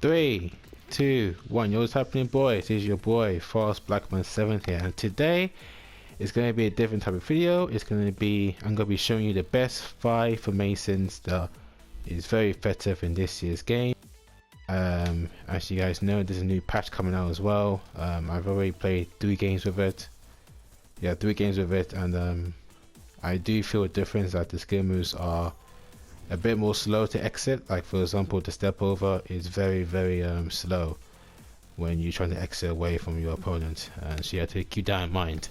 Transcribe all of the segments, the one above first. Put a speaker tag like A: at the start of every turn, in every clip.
A: 3, 2, 1. Yo, what's happening, boys? This is your boy Fast Blackman 7 here, and today it's going to be a different type of video. I'm going to be showing you the best 5 formations that is very effective in this year's game. As you guys know, there's a new patch coming out as well. I've already played 3 games with it. Yeah, 3 games with it, and I do feel a difference that the skill moves are a bit more slow to exit. Like for example, the step over is very slow when you're trying to exit away from your opponent, and so you have to keep that in mind.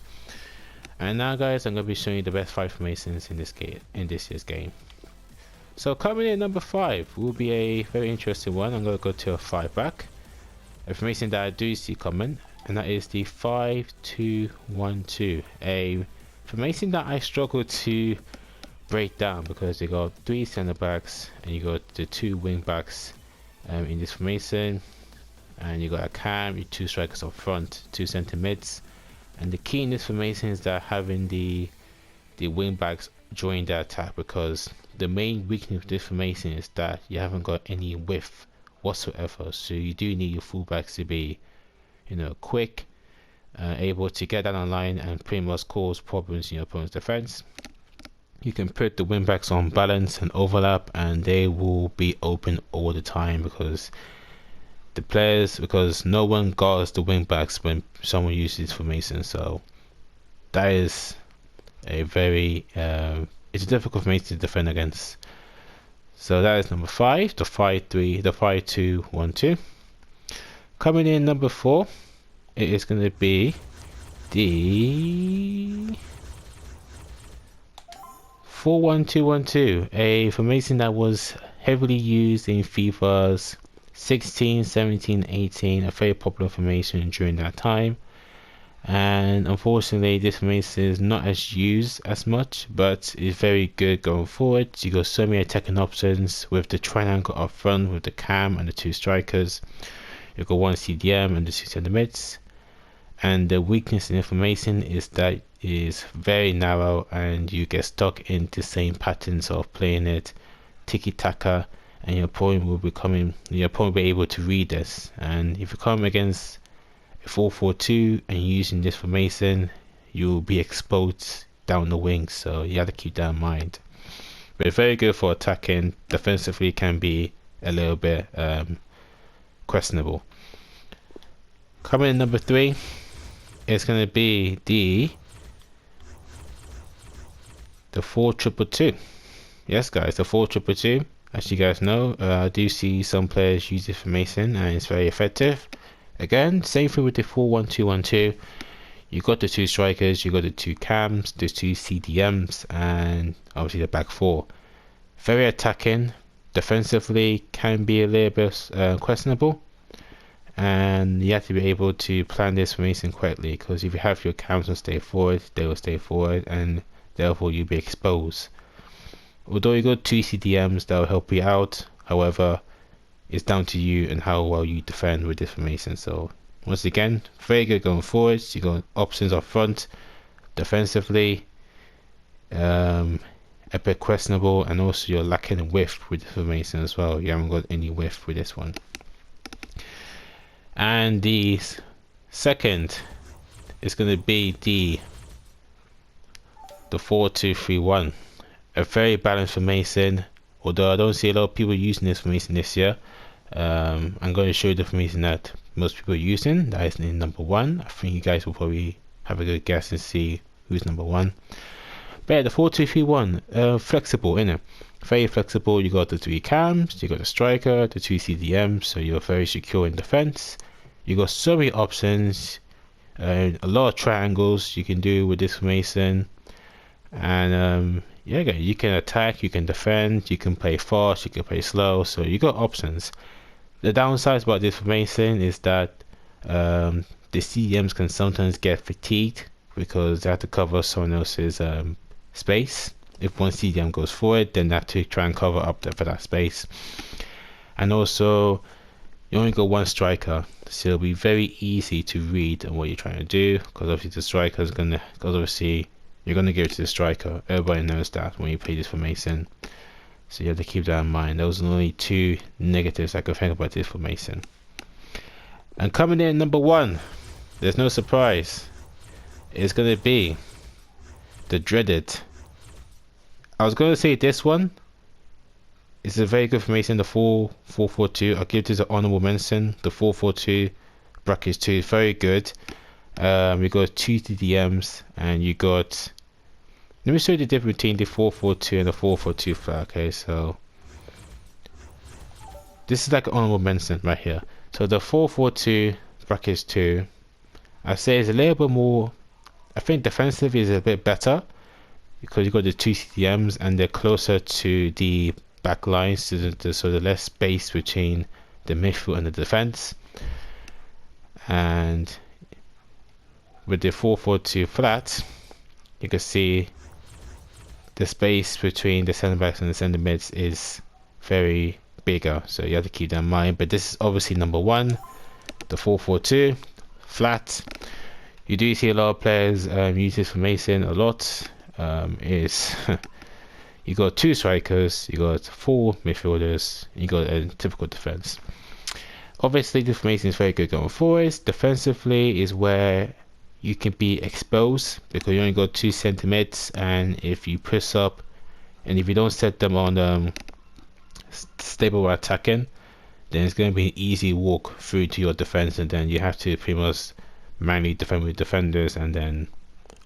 A: And now guys, I'm going to be showing you the best 5 formations in this year's game. So coming in number 5 will be a very interesting one. I'm going to go to a 5 back, a formation that I do see common, and that is the 5-2-1-2, a formation that I struggle to break down because you got 3 center backs and you got the 2 wing backs in this formation, and you got a cam, your 2 strikers up front, 2 center mids. And the key in this formation is that having the wing backs join the attack, because the main weakness of this formation is that you haven't got any width whatsoever. So you do need your fullbacks to be, you know, quick, able to get down the line and pretty much cause problems in your opponent's defense. You can put the wing backs on balance and overlap, and they will be open all the time because no one guards the wing backs when someone uses this formation. So that is a very it's a difficult formation to defend against. So that is number 5, the 5-2-1-2. Coming in number 4, it is going to be the 4-1-2-1-2, a formation that was heavily used in FIFA's 16, 17, 18, a very popular formation during that time. And unfortunately, this formation is not as used as much, but is very good going forward. You got so many attacking options with the triangle up front with the cam and the 2 strikers. You got 1 CDM and the 2 center mids. And the weakness in the formation is that it is very narrow, and you get stuck into the same patterns of playing it tiki-taka, and your opponent will be able to read this. And if you come against a 4-4-2 and using this formation, you will be exposed down the wings, so you have to keep that in mind. But it's very good for attacking. Defensively can be a little bit questionable. Coming in number 3, it's going to be the 4-2-2-2. Yes guys, the 4-2-2-2. As you guys know, I do see some players use this formation and it's very effective. Again, same thing with the 4-1-2-1-2. You got the 2 strikers, you got the 2 cams, the 2 CDMs, and obviously the back 4. Very attacking. Defensively can be a little bit questionable, and you have to be able to plan this formation correctly, because if you have your cams to stay forward, they will stay forward, and therefore you'll be exposed. Although you got 2 CDMs that will help you out, however, it's down to you and how well you defend with this formation. So once again, very good going forwards. You got options up front. Defensively, a bit questionable, and also you're lacking width with this formation as well. You haven't got any width with this one. And the second is going to be the 4-2-3-1. A very balanced formation, although I don't see a lot of people using this formation this year. I'm going to show you the formation that most people are using. That is in number 1. I think you guys will probably have a good guess and see who's number 1. But yeah, the 4-2-3-1, flexible, innit? Very flexible. You got the 3 cams, you got the striker, the 2 CDMs, so you're very secure in defense. You got so many options, a lot of triangles you can do with this formation. And yeah, you can attack, you can defend, you can play fast, you can play slow, so you got options. The downside about this formation is that the CDMs can sometimes get fatigued because they have to cover someone else's space. If one CDM goes forward, then they have to try and cover up for that space. And also, you only got 1 striker, so it'll be very easy to read on what you're trying to do, because obviously the striker is going to, you're going to give it to the striker. Everybody knows that when you play this formation. So you have to keep that in mind. Those are the only two negatives I could think about this formation. And coming in number 1, there's no surprise, it's going to be the dreaded. I was going to say this one is a very good formation, the 4-4-2. I'll give this an honorable mention. The 4-4-2 brackets 2 is very good. You got 2 TDMs, and you got, let me show you the difference between the 4-4-2 and the 4-4-2 flag. Okay, so this is like an honorable mention right here. So the 4-4-2 brackets 2, I say is a little bit more, I think defensive is a bit better because you got the 2 CTMs and they're closer to the back lines, so there's less space between the midfield and the defense. And with the 4-4-2 flat, you can see the space between the centre backs and the centre mids is very bigger, so you have to keep that in mind. But this is obviously number 1, the 4-4-2 flat. You do see a lot of players use this formation a lot. Is you got 2 strikers, you got 4 midfielders, you got a typical defense. Obviously the formation is very good going forwards. Defensively is where you can be exposed because you only got 2 centre mids, and if you press up and if you don't set them on stable while attacking, then it's going to be an easy walk through to your defense, and then you have to pretty much manually defend with defenders, and then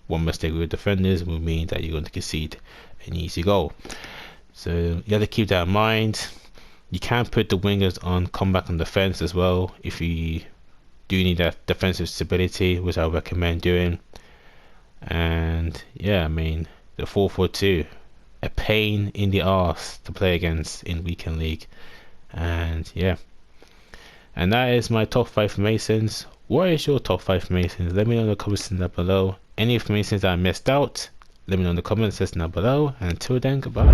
A: one mistake with defenders will mean that you're going to concede an easy goal. So you have to keep that in mind. You can put the wingers on comeback and defense as well if you do need that defensive stability, which I recommend doing. And yeah, I mean, the 4-4-2, a pain in the arse to play against in weekend league. And yeah, and that is my top 5 formations. What is your top 5 formations? Let me know in the comments section down below. Any formations that I missed out, let me know in the comments section down below. And until then, goodbye.